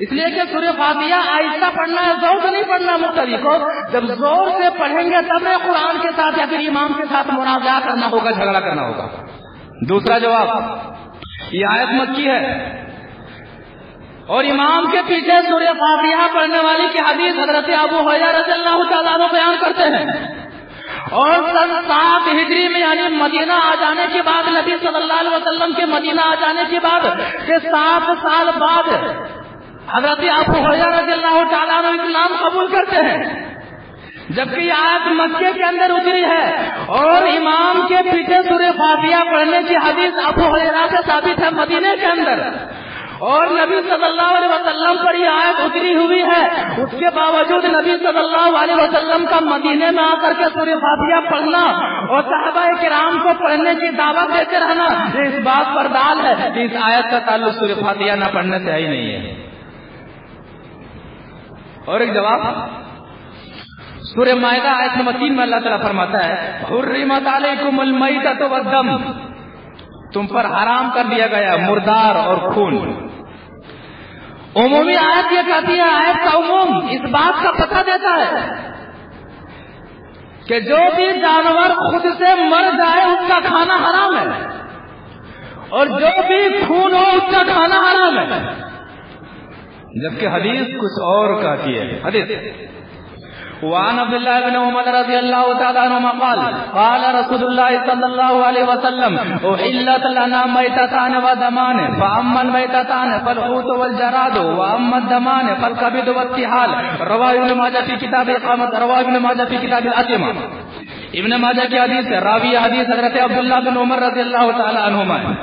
اس لیے کہ سورہ فاتحہ آہستہ پڑھنا ہے, زور سے نہیں پڑھنا. مقتدی کو جب زور سے پڑھیں گے تب میں قرآن کے ساتھ یا پھر امام کے ساتھ منازعہ کرنا ہوگا, جھگڑا کرنا ہوگا. دوسرا جواب, یہ آیت مکی ہے اور امام کے پیچھے سورہ فاتحہ پڑھنے والی کی حدیث حضرت ابو ہریرہ رضی اللہ تعالیٰ عنہ بیان کرتے ہیں. اور سن 7 ہجری میں یعنی مدینہ آ جانے کے بعد, نبی صلی اللہ علیہ وسلم کے مدینہ آ جانے کے بعد کے 7 سال بعد حضرت ابو ہریرہ رضی اللہ تعالیٰ عنہ اسلام قبول کرتے ہیں. جبکہ یہ آیت مکے کے اندر اتری ہے اور امام کے پیچھے سورہ فاتحہ پڑھنے کی حدیث ابو ہریرہ سے ثابت ہے مدینے کے اندر, اور نبی صلی اللہ علیہ وسلم پر یہ آیت اتری ہوئی ہے. اس کے باوجود نبی صلی اللہ علیہ وسلم کا مدینے میں آ کر کے سورہ فاتحہ پڑھنا اور صحابہ کرام کو پڑھنے کی دعوت دیتے رہنا, یہ اس بات پر دال ہے کہ اس آیت کا تعلق سورہ فاتحہ نہ پڑھنے سے ہی نہیں ہے. اور ایک جواب, سورہ مائدہ آیت نمبر 3 میں اللہ تعالیٰ فرماتا ہے حرمت علیکم المیتۃ والدم, تم پر حرام کر دیا گیا مردار اور خون. عمومی آیت یہ کہتی ہے, آیت کا عموم اس بات کا پتہ دیتا ہے کہ جو بھی جانور خود سے مر جائے اس کا کھانا حرام ہے, اور جو بھی خون ہو اس کا کھانا حرام ہے. جبکہ حدیث کچھ اور کہتی ہے. حدیث وعن عبد الله بن عمر رضي الله تعالى عنهما قال قال رسول الله صلى الله عليه وسلم أحلت لنا ميتتان ودمان فأما الميتتان فالحوت والجراد وأما الدمان فالكبد والطحال. رواه ابن ماجہ في كتاب إقامة, رواه ابن ماجہ في كتاب الأتمة. ابن ماجہ کی حدیث ہے, راوی حدیث حضرت عبداللہ بن عمر رضی اللہ تعالی عنہما ہے.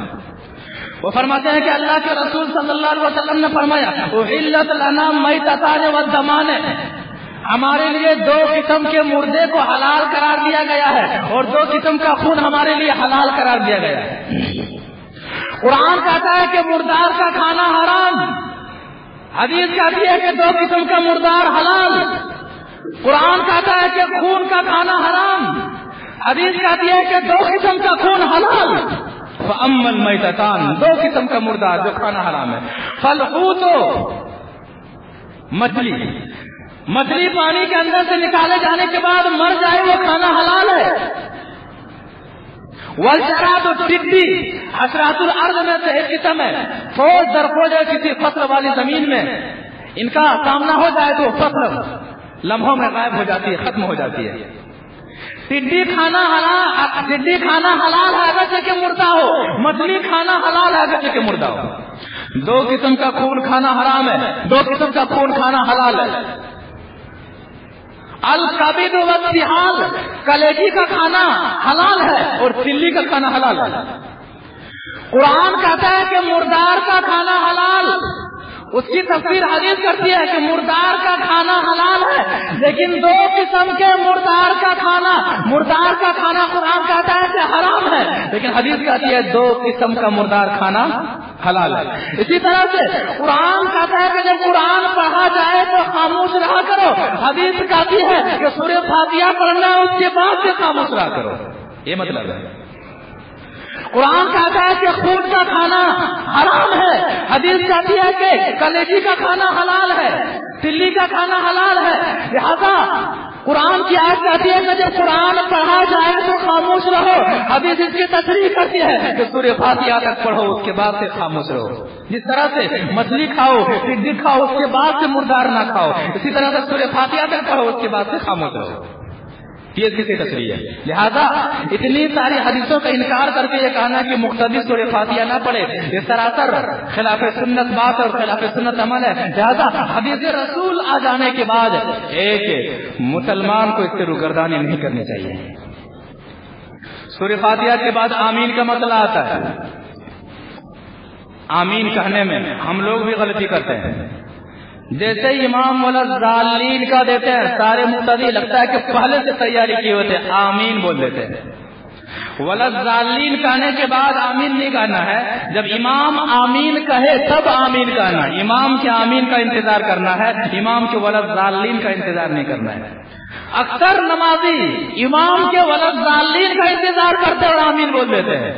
وہ فرماتے ہیں کہ اللہ کے رسول صلی اللہ علیہ وسلم نے فرمایا احلت لنا میتتان والدمان, ہمارے لیے 2 قسم کے مردے کو حلال قرار دیا گیا ہے اور 2 قسم کا خون ہمارے لیے حلال قرار دیا گیا ہے۔ قرآن کہتا ہے کہ مردار کا کھانا حرام، حدیث کہتی ہے کہ 2 قسم کا مردار حلال۔ قرآن کہتا ہے کہ خون کا کھانا حرام، حدیث کہتی ہے کہ 2 قسم کا خون حلال۔ فَأَمَّا الْمَيْتَتَانِ 2 قسم کا مردار جو کھانا حرام ہے، فَالْحُوتُ مچھلی پانی کے اندر سے نکالے جانے کے بعد مر جائے وہ کھانا حلال ہے۔ والجراد ٹڈی حشرات الارض میں سے ایک قسم ہے، فوج در فوج کسی فصل والی زمین میں ان کا سامنا ہو جائے تو فصل لمحوں میں غائب ہو جاتی ہے، ختم ہو جاتی ہے۔ ٹڈی کھانا حلال ہے اگرچہ کہ مردہ ہو، مچھلی کھانا حلال ہے اگرچہ کہ مردہ ہو۔ 2 قسم کا خون کھانا حرام ہے، 2 قسم کا خون کھانا حلال ہے۔ الکبد والطحال کلیجی کا کھانا حلال ہے اور تلی کا کھانا حلال ہے۔ قرآن کہتا ہے کہ مردار کا کھانا حلال، اس کی تفسیر حدیث کرتی ہے کہ مردار کا کھانا حلال ہے، لیکن 2 قسم کے مردار کا کھانا قرآن کہتا ہے کہ حرام ہے، لیکن حدیث کہتی ہے 2 قسم کا مردار کھانا حلال ہے۔ اسی طرح سے قرآن کہتا ہے کہ جب قرآن پڑھا جائے تو خاموش رہا کرو، حدیث کہتی ہے کہ سورہ فاتحہ پڑھنا ہے اس کے بعد سے خاموش رہا کرو، یہ مطلب ہے۔ قرآن کہتا ہے کہ خون کا کھانا حرام ہے، حدیث کہتی ہے کہ کلیجی کا کھانا حلال ہے، تلی کا کھانا حلال ہے۔ لہذا قرآن کی آیت کہتی ہے کہ جب قرآن پڑھا جائے تو خاموش رہو، حدیث اس کی تصریح کرتی ہے کہ سورہ فاتحہ تک پڑھو اس کے بعد سے خاموش رہو۔ جس طرح سے مچھلی کھاؤ، ٹڈی کھاؤ اس کے بعد سے مردار نہ کھاؤ، اسی طرح سے سورہ فاتحہ تک پڑھو اس کے بعد سے خاموش رہو، یہ اس کی تصریح ہے۔ لہذا اتنی ساری حدیثوں کا انکار کر کے یہ کہنا کہ مقتدی سورہ فاتحہ نہ پڑھے، یہ سراسر خلاف سنت بات اور خلاف سنت عمل ہے۔ لہذا حدیث رسول آ جانے کے بعد ایک مسلمان کو اس سے روگردانی نہیں کرنی چاہیے۔ سورہ فاتحہ کے بعد آمین کا مسئلہ آتا ہے۔ آمین کہنے میں ہم لوگ بھی غلطی کرتے ہیں، جیسے امام والضالین کا دیتے ہیں سارے مقتدی لگتا ہے کہ پہلے سے تیاری کی ہوتے ہیں، آمین بول دیتے ہیں۔ والضالین کہنے کے بعد آمین نہیں کہنا ہے، جب امام آمین کہے تب آمین کہنا ہے، امام کے آمین کا انتظار کرنا ہے، امام کے والضالین کا انتظار نہیں کرنا ہے۔ اکثر نمازی امام کے والضالین کا انتظار کرتے اور آمین بول دیتے ہیں،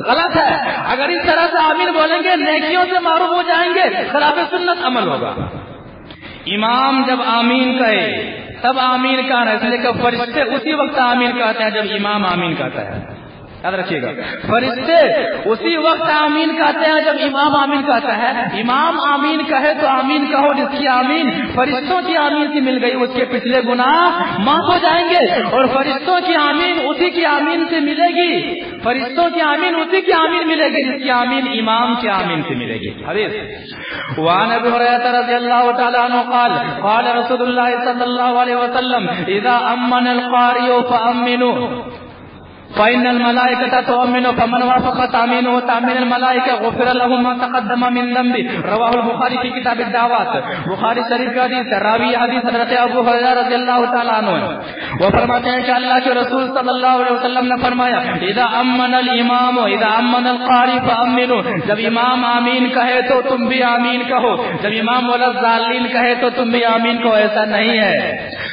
غلط ہے۔ اگر اس طرح سے آمین بولیں گے نیکیوں سے محروم ہو جائیں گے، خلاف سنت عمل ہوگا۔ امام جب آمین کہے تب آمین کہنا ہے، اس لیے کہ فرشتے اسی وقت آمین کہتے ہیں جب امام آمین کہتا ہے، یاد رکھیے گا، فرشتے اسی وقت آمین کہتے ہیں جب امام آمین کہتا ہے۔ امام آمین کہے تو آمین کہو، جس کی آمین فرشتوں کی آمین سے مل گئی اس کے پچھلے گناہ معاف ہو جائیں گے، اور فرشتوں کی آمین اسی کی آمین سے ملے گی، فرشتوں کی آمین اسی کی آمین ملے گی جس کی آمین امام کی آمین سے ملے گی۔ حدیث وعن ابي هريره رضي الله تعالى عنه قال قال رسول الله صلى الله عليه وسلم اذا امن القارئ فامنوا فإن الملائكة تؤمن فمن وافق تأمينه تأمين الملائكة غفر له ما تقدم من ذنبه۔ رواه البخاری في کتاب الدعوات۔ بخاری شریف کا حدیث ہے، راوی حدیث حضرت ابو ہریرہ رضی اللہ تعالیٰ عنہ ہے، وہ فرماتے ہیں کہ اللہ کے رسول صلی اللہ علیہ وسلم نے فرمایا اذا امن الامام اذا امن القاری فامنوا، جب امام آمین کہے تو تم بھی آمین کہو، جب امام والضالین کہے تو تم بھی آمین کہو، ایسا نہیں ہے،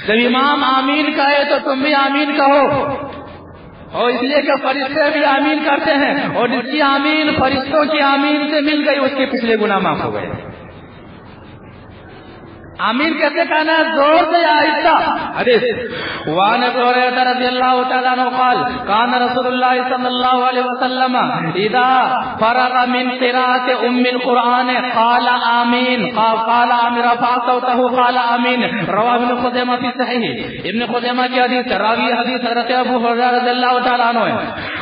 جب امام آمین کہے تو تم بھی آمین کہو، اور اس لیے کہ فرشتے بھی آمین کرتے ہیں، اور جس کی آمین فرشتوں کی آمین سے مل گئی اس کے پچھلے گناہ معاف ہو گئے۔ آمین کیسے کہنا ہے؟ زور سے یا آہستہ؟ حدیث وعن ابي هريره رضي الله تعالى عنه قال كان رسول الله صلى الله عليه وسلم اذا فرغ من قراءة ام القرآن قال آمين قال امر رفع صوته قال آمين۔ رواه ابن خزیمہ في صحیح۔ ابن خزیمہ کی حدیث، راوی حدیث حضرت ابو ہریرہ رضی اللہ تعالیٰ عنہ ہے،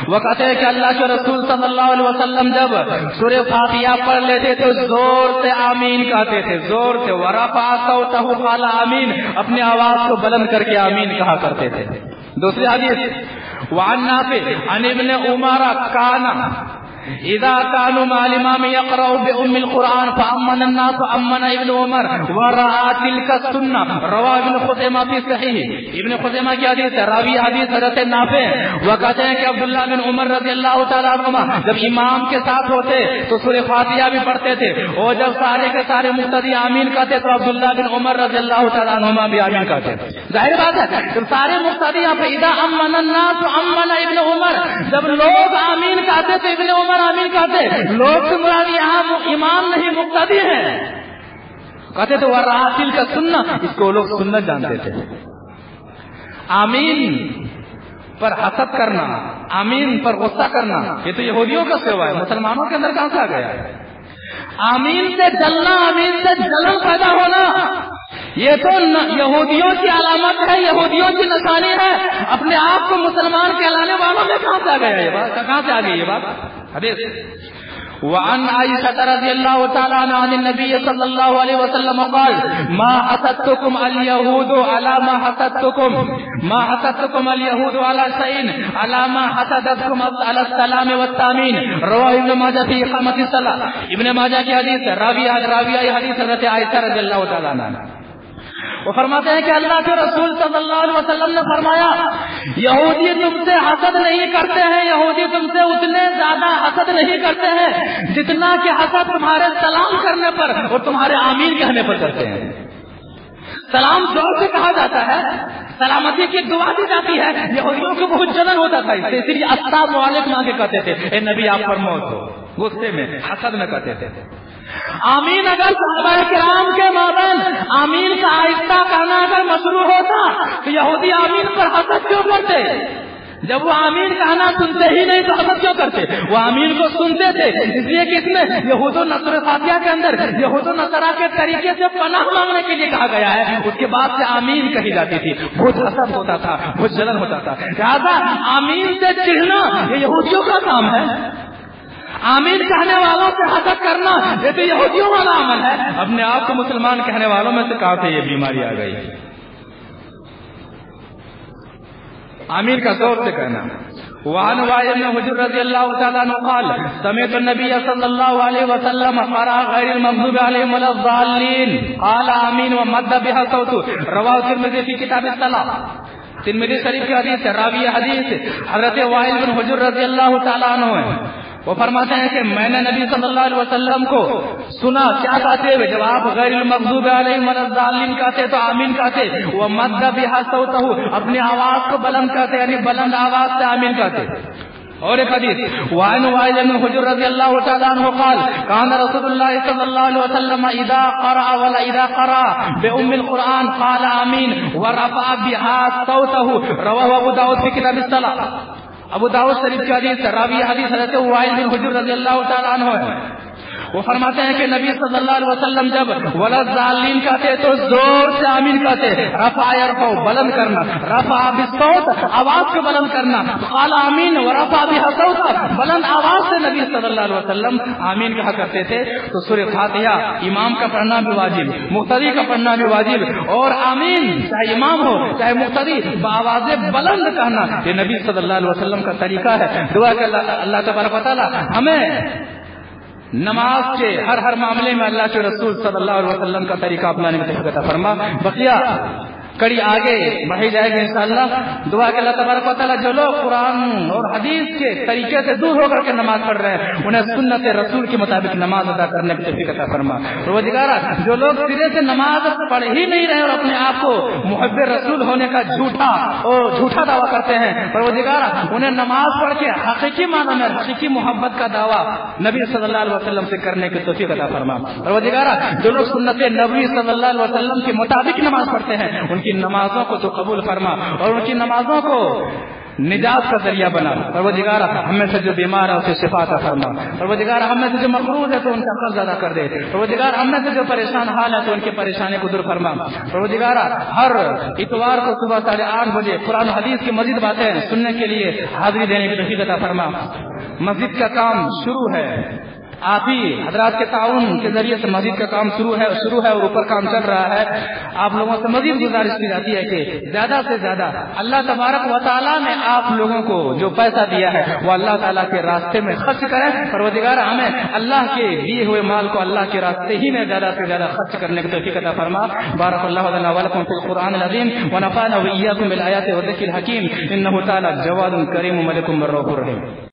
وہ کہتے ہیں کہ اللہ کے رسول صلی اللہ علیہ وسلم جب سورہ فاتحہ پڑھ لیتے تو زور سے آمین کہتے تھے، زور سے، ورفع صوته قال آمین، اپنی آواز کو بلند کر کے آمین کہا کرتے تھے۔ دوسری حدیث وعن نافع عن ابن عمر کانا اذا كانوا مع الامام يقرأ بأم القرآن فأمن الناس فأمن ابن عمر ورأى تلك السنة رواه ابن خزیمہ فی صحیح. ابن خزیمہ کی حدیث ہے، راوی حدیث حضرت نافع وہ کہتے ہیں کہ عبداللہ بن عمر رضی اللہ تعالیٰ عنہما جب امام کے ساتھ ہوتے تو سورہ فاتحہ بھی پڑھتے تھے، اور جب سارے کے سارے مقتدی آمین کہتے تو عبداللہ بن عمر رضی اللہ تعالیٰ عنہما بھی آمین کہتے. ظاہر بات ہے جب سارے مقتدی یہاں پہ اذا امن الناس امن ابن عمر، جب لوگ آمین کہتے تو ابن عمر آمین کہتے. لوگ سے مراد یہاں امام نہیں مقتدی ہیں. کہتے تو وراتل کا سننا، اس کو لوگ سنت جانتے تھے. آمین پر حسد کرنا، آمین پر غصہ کرنا، یہ تو یہودیوں کا سیوا ہے، مسلمانوں کے اندر کہاں سے آ گیا ہے؟ آمین سے جلنا، آمین سے جلن پیدا ہونا، یہ تو یہودیوں کی علامت ہے، یہودیوں کی نشانی ہے. اپنے آپ کو مسلمان کہلانے والوں میں کہاں سے آ گیا یہ بات؟ کہاں سے آ گئی یہ بات؟ حدیث وعن عائشة رضي الله تعالى عنها عن النبي صلى الله عليه وسلم قال ما حسدتكم اليهود على ما حسدتكم اليهود على شيء على ما حسدتكم على السلام والتامين. رواه ابن ماجہ في إقامة الصلاة. ابن ماجہ کی حدیث ہے، راویہ حدیث حضرت عائشہ رضی اللہ تعالی عنہا. وہ فرماتے ہیں کہ اللہ کے رسول صلی اللہ علیہ وسلم نے فرمایا یہودی تم سے حسد نہیں کرتے ہیں، یہودی تم سے اتنے زیادہ حسد نہیں کرتے ہیں جتنا کہ حسد تمہارے سلام کرنے پر اور تمہارے آمین کہنے پر کرتے ہیں. سلام زور سے کہا جاتا ہے، سلامتی کی دعا دی جاتی ہے. یہودیوں کو بہت جلن ہوتا تھا، اس لیے السلام علیکم آگے کہتے تھے، اے نبی آپ پر موت ہو، غصے میں حسد میں کہتے تھے. آمین اگر صحابہ کرام کے مابین آمین کا آہستہ کہنا اگر مشروع ہوتا تو یہودی آمین پر حسد کیوں کرتے؟ جب وہ آمین کہنا سنتے ہی نہیں تو حسد کیوں کرتے؟ وہ آمین کو سنتے تھے، اس لیے کہ اس میں یہود و نصر فاتحہ کے اندر یہود و نصرہ کے طریقے سے پناہ مانگنے کے لیے کہا گیا ہے. اس کے بعد سے آمین کہی جاتی تھی، بہت حسد ہوتا تھا، بہت جلن ہوتا تھا. لہٰذا آمین سے چڑھنا یہ یہودیوں کا کام ہے، آمین کہنے والوں سے حسد کرنا یہ تو یہودیوں والا عمل ہے. اپنے آپ کو مسلمان کہنے والوں میں سے کہاں سے یہ بیماری آ گئی؟ آمین کا زور سے کہنا. وعن وائل بن حجر رضی اللہ تعالیٰ عنہ قال سمعت النبی صلی اللہ علیہ وسلم قرأ غیر المغضوب علیہم ولا الضالین قال آمین ومد بها صوته. رواہ ترمذی فی کتاب الصلاۃ. ترمذی شریف کی حدیث ہے، راوی حدیث حضرت وائل بن حجر رضی اللہ تعالیٰ عنہ ہے. وہ فرماتے ہیں کہ میں نے نبی صلی اللہ علیہ وسلم کو سنا کیا کہتے ہوئے، جب آپ غیر المغضوب علیہم ولا الضالین کہتے تو آمین کہتے، ومد بها صوته اپنی آواز کو بلند کہتے، یعنی بلند آواز سے آمین کہتے. اور ایک حدیث وعن وائل بن حجر رضی اللہ تعالی عنہ قال كان رسول اللہ صلی اللہ علیہ وسلم اذا قرأ بأم القرآن قال آمین ورفع بها صوته. رواه ابو داؤد فی کتاب الصلاۃ. ابو داؤد شریف کی حدیث راوی حدیث حضرت وائل بن حجر رضی اللہ تعالی عنہ ہے. وہ فرماتے ہیں کہ نبی صلی اللہ علیہ وسلم جب ولا الضالین کہتے تو زور سے آمین کہتے. رفع یرفع بلند کرنا، رفع بالصوت آواز کو بلند کرنا، قال آمین ورفع بها صوتا بلند آواز سے نبی صلی اللہ علیہ وسلم آمین کہا کرتے تھے. تو سورہ فاتحہ امام کا پڑھنا بھی واجب، مقتدی کا پڑھنا بھی واجب، اور آمین چاہے امام ہو چاہے مقتدی بآواز بلند کہنا یہ نبی صلی اللہ علیہ وسلم کا طریقہ ہے. دعا کہ اللہ تبارک و تعالی ہمیں نماز کے ہر معاملے میں اللہ کے رسول صلی اللہ علیہ وسلم کا طریقہ اپنانے میں توفیق عطا فرما. بقیہ کڑی آگے بڑھی جائے گی انشاءاللہ. دعا کہ اللہ تبارک و تعالیٰ جو لوگ قرآن اور حدیث کے طریقے سے دور ہو کر کے نماز پڑھ رہے ہیں انہیں سنت رسول کے مطابق نماز ادا کرنے کی توفیق عطا فرما. پروردگارا جو لوگ سرے سے نماز پڑھ ہی نہیں رہے اور اپنے آپ کو محب رسول ہونے کا جھوٹا دعویٰ کرتے ہیں، پروردگارا انہیں نماز پڑھ کے حقیقی معنی میں حقیقی محبت کا دعویٰ نبی صلی اللہ علیہ وسلم سے کرنے کی توفیق عطا فرما. پروردگارا جو لوگ سنت نبوی صلی اللہ علیہ وسلم کے مطابق نماز پڑھتے ہیں ان کی نمازوں کو تو قبول فرما اور ان کی نمازوں کو نجات کا ذریعہ بنا. پروردگار ہم میں سے جو بیمار ہے اسے شفا عطا فرما. پروردگار ہم میں سے جو مقروض ہے تو ان کا قرض ادا کر دے. پروردگار ہم میں سے جو پریشان حال ہے تو ان کی پریشانی کو دور فرما. پروردگار ہر اتوار کو صبح 8:30 بجے قرآن حدیث کی مزید باتیں سننے کے لیے حاضری دینے کی توفیق عطا فرما. مسجد کا کام شروع ہے، آپ ہی حضرات کے تعاون کے ذریعے سے مسجد کا کام شروع ہے اور اوپر کام چل رہا ہے. آپ لوگوں سے مزید گزارش کی جاتی ہے کہ زیادہ سے زیادہ اللہ تبارک و تعالیٰ نے آپ لوگوں کو جو پیسہ دیا ہے وہ اللہ تعالیٰ کے راستے میں خرچ کریں. پروردگار ہمیں اللہ کے دیے ہوئے مال کو اللہ کے راستے ہی میں زیادہ سے زیادہ خرچ کرنے کی توفیق عطا فرما. بارک اللہ لنا ولکم فی القرآن العظیم ونفعنا وإياكم بالآیات والذکر الحکیم انہ تعالی جواد کریم ملک رؤوف رحیم.